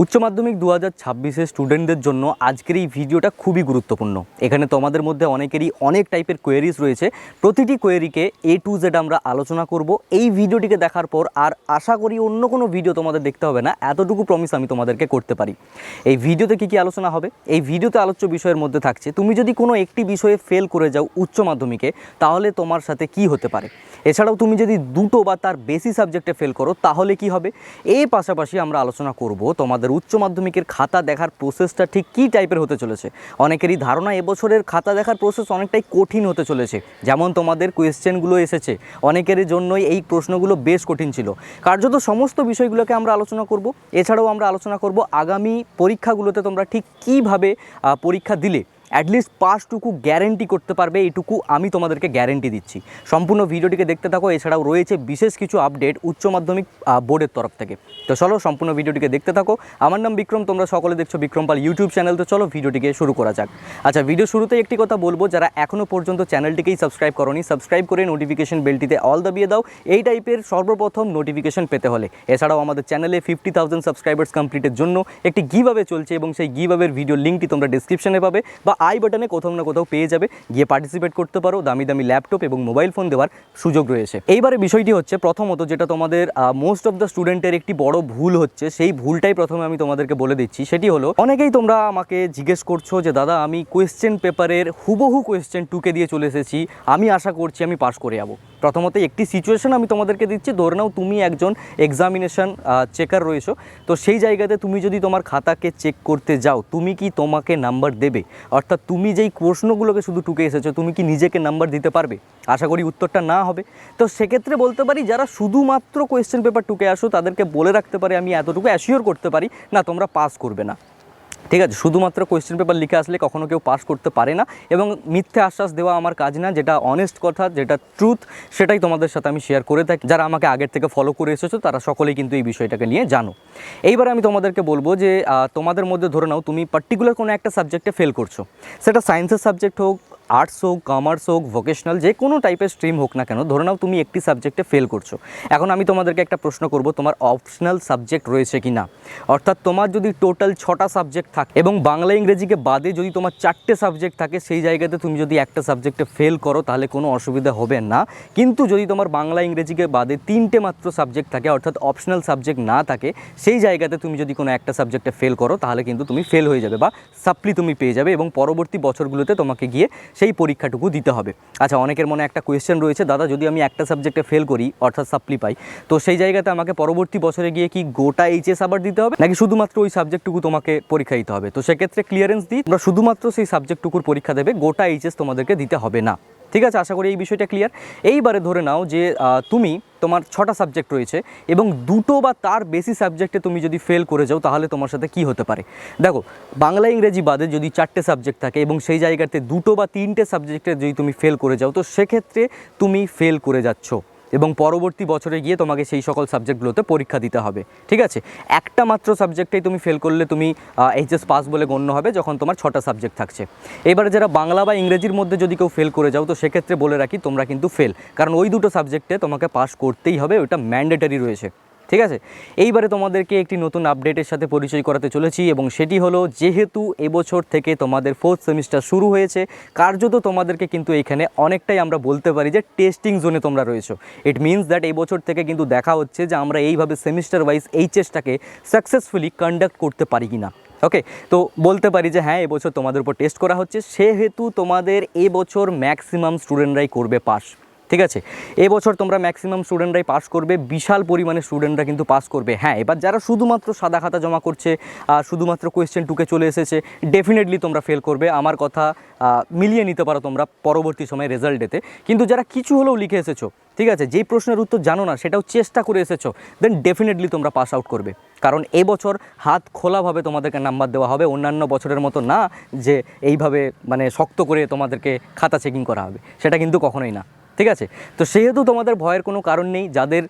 উচ্চ মাধ্যমিক 2026 স্টুডেন্টদের জন্য আজকের এই ভিডিওটা খুবই গুরুত্বপূর্ণ। এখানে তোমাদের মধ্যে অনেকেরই অনেক টাইপের কোয়েরিজ রয়েছে। প্রতিটি কোয়েরিকে A to Z আমরা আলোচনা করব। এই ভিডিওটিকে দেখার পর আর আশা করি অন্য কোনো ভিডিও তোমাদের দেখতে হবে না, এতটুকু প্রমিস আমি তোমাদেরকে করতে পারি। এই ভিডিওতে কী আলোচনা হবে? এই ভিডিওতে আলোচ্য বিষয়ের মধ্যে থাকছে তুমি যদি কোনো একটি বিষয়ে ফেল করে যাও উচ্চ মাধ্যমিকে, তাহলে তোমার সাথে কি হতে পারে। এছাড়াও তুমি যদি দুটো বা তার বেশি সাবজেক্টে ফেল করো তাহলে কি হবে। এই পাশাপাশি আমরা আলোচনা করব তোমাদের উচ্চ মাধ্যমিকের খাতা দেখার প্রসেসটা ঠিক কী টাইপের হতে চলেছে। অনেকেরই ধারণা এবছরের খাতা দেখার প্রসেস অনেকটাই কঠিন হতে চলেছে। যেমন তোমাদের কোয়েশ্চেনগুলো এসেছে, অনেকের জন্যই এই প্রশ্নগুলো বেশ কঠিন ছিল। কার্যত সমস্ত বিষয়গুলোকে আমরা আলোচনা করব। এছাড়াও আমরা আলোচনা করব আগামী পরীক্ষাগুলোতে তোমরা ঠিক কীভাবে পরীক্ষা দিলে অ্যাটলিস্ট পাসটুকু গ্যারেন্টি করতে পারবে, এইটুকু আমি তোমাদেরকে গ্যারেন্টি দিচ্ছি। সম্পূর্ণ ভিডিওটিকে দেখতে থাকো। এছাড়াও রয়েছে বিশেষ কিছু আপডেট উচ্চ মাধ্যমিক বোর্ডের তরফ থেকে। তো চলো সম্পূর্ণ ভিডিওটিকে দেখতে থাকো। আমার নাম বিক্রম, তোমরা সকলে দেখছো বিক্রম পাল ইউটিউব চ্যানেল। তো চলো ভিডিওটিকে শুরু করা যাক। আচ্ছা, ভিডিও শুরুতেই একটি কথা বলবো, যারা এখনও পর্যন্ত চ্যানেলটিকেই সাবস্ক্রাইব করোনি, সাবস্ক্রাইব করে নোটিফিকেশন বেলটিতে অল দাবিয়ে দাও এই টাইপের সর্বপ্রথম নোটিফিকেশন পেতে হলে। এছাড়াও আমাদের চ্যানেলে 50,000 সাবস্ক্রাইবার্স কমপ্লিটের জন্য একটি গিভঅ্যাওয়ে চলছে এবং সেই গিভঅ্যাওয়ের ভিডিও লিঙ্কটি তোমরা ডিসক্রিপশনে পাবে বা আই বাটনে কোথাও না কোথাও পেয়ে যাবে, গিয়ে পার্টিসিপেট করতে পারো। দামি দামি ল্যাপটপ এবং মোবাইল ফোন দেওয়ার সুযোগ রয়েছে। এইবারে বিষয়টি হচ্ছে, প্রথমত যেটা তোমাদের মোস্ট অফ দ্য স্টুডেন্টের একটি বড় ভুল হচ্ছে, সেই ভুলটাই প্রথমে আমি তোমাদেরকে বলে দিচ্ছি। সেটি হলো, অনেকেই তোমরা আমাকে জিজ্ঞেস করছো যে দাদা আমি কোয়েশ্চেন পেপারের হুবহু কোয়েশ্চেন 2 দিয়ে চলে এসেছি, আমি আশা করছি আমি পাস করে যাবো। প্রথমত একটি সিচুয়েশন আমি তোমাদেরকে দিচ্ছি। ধরে নাও তুমি একজন এক্সামিনেশন চেকার রয়েছো, তো সেই জায়গাতে তুমি যদি তোমার খাতাকে চেক করতে যাও, তুমি কি তোমাকে নাম্বার দেবে? অর্থাৎ তুমি যেই প্রশ্নগুলোকে শুধু 2 এসেছো, তুমি কি নিজেকে নাম্বার দিতে পারবে? আশা করি উত্তরটা না হবে। তো সেক্ষেত্রে বলতে পারি, যারা শুধুমাত্র কোয়েশ্চেন পেপার 2 আসো তাদেরকে বলে রাখতে পারি, আমি এতটুকু অ্যাসিওর করতে পারি না তোমরা পাস করবে না। ঠিক আছে, শুধুমাত্র কোয়েশ্চেন পেপার লিখে আসলে কখনো কেউ পাস করতে পারে না, এবং মিথ্যে আশ্বাস দেওয়া আমার কাজ না। যেটা অনেস্ট কথা, যেটা ট্রুথ, সেটাই তোমাদের সাথে আমি শেয়ার করে থাকি। যারা আমাকে আগের থেকে ফলো করে এসেছো তারা সকলেই কিন্তু এই বিষয়টাকে নিয়ে জানো। এইবারে আমি তোমাদেরকে বলবো যে তোমাদের মধ্যে ধরে নাও তুমি পার্টিকুলার কোনো একটা সাবজেক্টে ফেল করছো, সেটা সায়েন্সের সাবজেক্ট হোক, আর্টস হোক, কমার্স হোক, ভোকেশনাল, যে কোনো টাইপের স্ট্রিম হোক না কেন, ধরে নাও তুমি একটি সাবজেক্টে ফেল করছো। এখন আমি তোমাদেরকে একটা প্রশ্ন করব, তোমার অপশনাল সাবজেক্ট রয়েছে কি না। অর্থাৎ তোমার যদি টোটাল 6টা সাবজেক্ট থাকে এবং বাংলা ইংরেজিকে বাদে যদি তোমার 4টে সাবজেক্ট থাকে, সেই জায়গাতে তুমি যদি একটা সাবজেক্টে ফেল করো তাহলে কোনো অসুবিধা হবে না। কিন্তু যদি তোমার বাংলা ইংরেজিকে বাদে 3টে মাত্র সাবজেক্ট থাকে, অর্থাৎ অপশনাল সাবজেক্ট না থাকে, সেই জায়গাতে তুমি যদি কোনো একটা সাবজেক্টে ফেল করো তাহলে কিন্তু তুমি ফেল হয়ে যাবে বা সাপ্লি তুমি পেয়ে যাবে, এবং পরবর্তী বছরগুলোতে তোমাকে গিয়ে সেই পরীক্ষাটুকু দিতে হবে। আচ্ছা, অনেকের মনে একটা কোয়েশ্চেন রয়েছে, দাদা যদি আমি একটা সাবজেক্টে ফেল করি অর্থাৎ সাপ্লি পাই, তো সেই জায়গাতে আমাকে পরবর্তী বছরে গিয়ে কি গোটা এইচএস আবার দিতে হবে, নাকি শুধুমাত্র ওই সাবজেক্টটুকু তোমাকে পরীক্ষা দিতে হবে? তো সেক্ষেত্রে ক্লিয়ারেন্স দিই, তোমরা শুধুমাত্র সেই সাবজেক্টটুকুর পরীক্ষা দেবে, গোটা এইচএস তোমাদেরকে দিতে হবে না। ঠিক আছে, আশা করি এই বিষয়টা ক্লিয়ার। এইবারে ধরে নাও যে তুমি তোমার 6টা সাবজেক্ট রয়েছে এবং 2টো বা তার বেশি সাবজেক্টে তুমি যদি ফেল করে যাও, তাহলে তোমার সাথে কি হতে পারে। দেখো, বাংলা ইংরেজি বাদে যদি 4টে সাবজেক্ট থাকে এবং সেই জায়গাতে 2টো বা 3টে সাবজেক্টে যদি তুমি ফেল করে যাও, তো সেক্ষেত্রে তুমি ফেল করে যাচ্ছ এবং পরবর্তী বছরে গিয়ে তোমাকে সেই সকল সাবজেক্টগুলোতে পরীক্ষা দিতে হবে। ঠিক আছে, একটা মাত্র সাবজেক্টেই তুমি ফেল করলে তুমি এইচএস পাস বলে গণ্য হবে, যখন তোমার 6টা সাবজেক্ট থাকছে। এবারে যারা বাংলা বা ইংরেজির মধ্যে যদি কেউ ফেল করে যাও, তো সেক্ষেত্রে বলে রাখি তোমরা কিন্তু ফেল, কারণ ওই দুটো সাবজেক্টে তোমাকে পাস করতেই হবে, ওটা ম্যান্ডেটরি রয়েছে। ঠিক আছে, এইবারে তোমাদেরকে একটি নতুন আপডেটের সাথে পরিচয় করাতে চলেছি, এবং সেটি হলো, যেহেতু এবছর থেকে তোমাদের 4th সেমিস্টার শুরু হয়েছে, কার্যত তোমাদেরকে কিন্তু এখানে অনেকটাই আমরা বলতে পারি যে টেস্টিং জোনে তোমরা রয়েছো। ইট মিনস দ্যাট এই বছর থেকে কিন্তু দেখা হচ্ছে যে আমরা এইভাবে সেমিস্টার ওয়াইজ এইচএসটাকে সাকসেসফুলি কন্ডাক্ট করতে পারি কি না। ওকে, তো বলতে পারি যে হ্যাঁ, এবছর তোমাদের উপর টেস্ট করা হচ্ছে, সেহেতু তোমাদের এবছর ম্যাক্সিমাম স্টুডেন্টরাই করবে পাস। ঠিক আছে, এবছর তোমরা ম্যাক্সিমাম স্টুডেন্টরাই পাস করবে, বিশাল পরিমাণে স্টুডেন্টরা কিন্তু পাস করবে। হ্যাঁ, এবার যারা শুধুমাত্র সাদা খাতা জমা করছে, শুধুমাত্র কোয়েশ্চেন 2 চলে এসেছে, ডেফিনেটলি তোমরা ফেল করবে। আমার কথা মিলিয়ে নিতে পারো তোমরা পরবর্তী সময়ে রেজাল্টেতে। কিন্তু যারা কিছু হলেও লিখে এসেছো, ঠিক আছে, যেই প্রশ্নের উত্তর জানো না সেটাও চেষ্টা করে এসেছো, দেন ডেফিনেটলি তোমরা পাস আউট করবে। কারণ এবছর হাত খোলাভাবে তোমাদেরকে নাম্বার দেওয়া হবে, অন্যান্য বছরের মতো না যে এইভাবে মানে শক্ত করে তোমাদেরকে খাতা চেকিং করা হবে, সেটা কিন্তু কখনোই না। ঠিক আছে? তো সেহেতু তোমাদের ভয়ের কোনো কারণ নেই। যাদের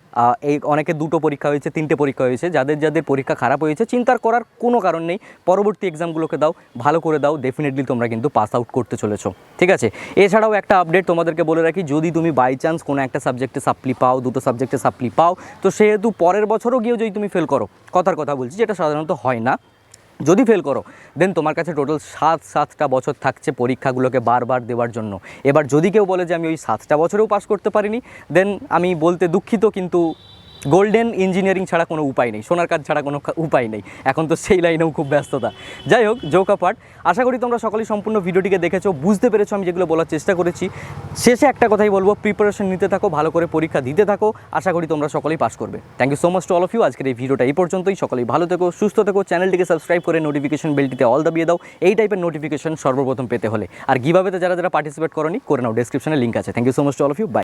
এই অনেকে 2টো পরীক্ষা হয়েছে, 3টে পরীক্ষা হয়েছে, যাদের পরীক্ষা খারাপ হয়েছে চিন্তার করার কোনো কারণ নেই। পরবর্তী এক্সামগুলোকে দাও, ভালো করে দাও, ডেফিনেটলি তোমরা কিন্তু পাস আউট করতে চলেছো। ঠিক আছে? এছাড়াও একটা আপডেট তোমাদেরকে বলে রাখি, যদি তুমি বাই চান্স কোনো একটা সাবজেক্টে সাপ্লি পাও, 2টো সাবজেক্টে সাপ্লি পাও, তো সেহেতু পরের বছরও গিয়েও যদি তুমি ফেল করো, কথার কথা বলছি, যেটা সাধারণত হয় না, যদি ফেল করো দেন তোমার কাছে টোটাল 7টা বছর থাকছে পরীক্ষাগুলোকে বারবার দেওয়ার জন্য। এবার যদি কেউ বলে যে আমি ওই 7টা বছরেও পাস করতে পারিনি, দেন আমি বলতে দুঃখিত, কিন্তু গোল্ডেন ইঞ্জিনিয়ারিং ছাড়া কোনো উপায় নেই, সোনার কাজ ছাড়া কোনো উপায় নেই। এখন তো সেই লাইনেও খুব ব্যস্ততা। যাই হোক, জোক অ্যাপার্ট, আশা করি তোমরা সকলেই সম্পূর্ণ ভিডিওটিকে দেখেছো, বুঝতে পেরেছো আমি যেগুলো বলার চেষ্টা করেছি। শেষে একটা কথাই বলবো, প্রিপারেশন নিতে থাকো, ভালো করে পরীক্ষা দিতে থাকো, আশা করি তোমরা সকলেই পাস করবে। Thank you so much to all of you. আজকের এই ভিডিওটা এই পর্যন্তই। সকলেই ভালো থেকো, সুস্থ থেকো, চ্যানেলটিকে সাবস্ক্রাইব করে নোটিফিকেশন বেলটিতে অল দাবিয়ে দাও এই টাইপের নোটিফিকেশন সর্বপ্রথম পেতে হলে। আর গিভঅ্যাওয়েতে যারা পার্টিসিপেট করোনি, করে নাও, ডেসক্রিপশনে লিঙ্ক আছে। Thank you so much to all of you. By.